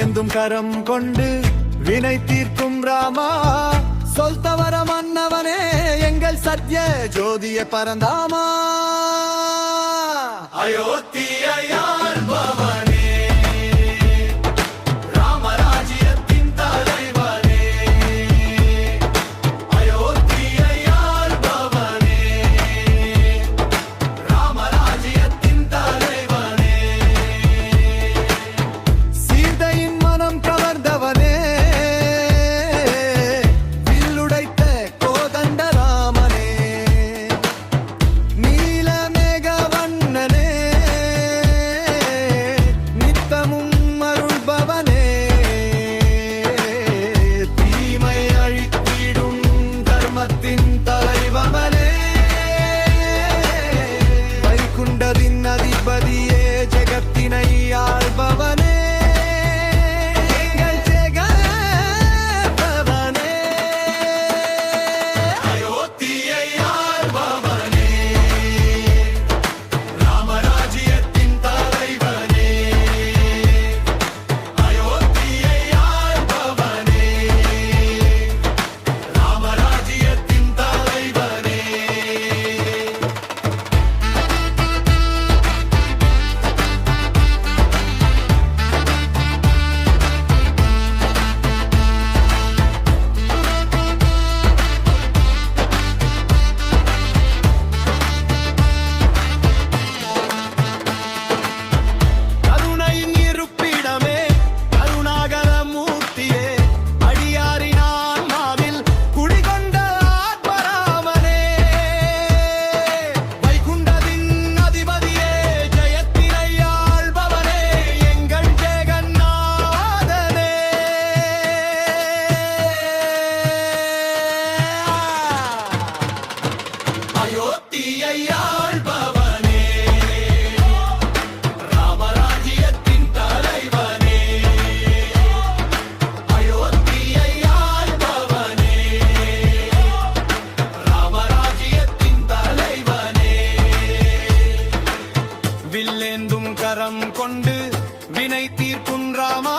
வில்லேந்தும் கரம் கொண்டு வினை தீர்க்கும் ராமா, சொல் தவற மன்னவனே எங்கள் சத்ய ஜோதிய பரந்தாமா. அயோத்தியார் பவனே ராமராஜ்யத்தின் தலைவனே, அயோத்தியார் பவனே ராமராஜ்யத்தின் தலைவனே, சீதையின் மனம் கவர்ந்தவனே, வில்லுடைத்த கோதண்ட ராமனே, நீலமேக வண்ணனே, நித்தமும் அருள்பவனே, தீமை அழித்திடும் தர்மத்தின் தலைவனே, வைகுண்டத்தின் அதிபதியே ஜெகத்தினை ஆள்பவனே, எங்கள் ஜெகதவனே, அயோத்தியார் பவனே ராமராஜ்யத்தின் தலைவனே, அயோத்தியார் பவனே ராமராஜ்யத்தின் தலைவனே. கருணையின் இருப்பிடமே கருணாகர மூர்த்தியே, அடியாரின் ஆன்மாவில் குடிகொண்ட ஆத்மராமனே, வைகுண்டத்தின் அதிபதியே ஜெயத்தினை ஆள்பவனே, எங்கள் ஜெகநாதனே. அயோத்தியார் பவனே ராமராஜ்யத்தின் தலைவனே, அயோத்தியார் பவனே ராமராஜ்யத்தின் தலைவனே, வில்லேந்தும் கரம் கொண்டு வினை தீர்க்கும் ராமா,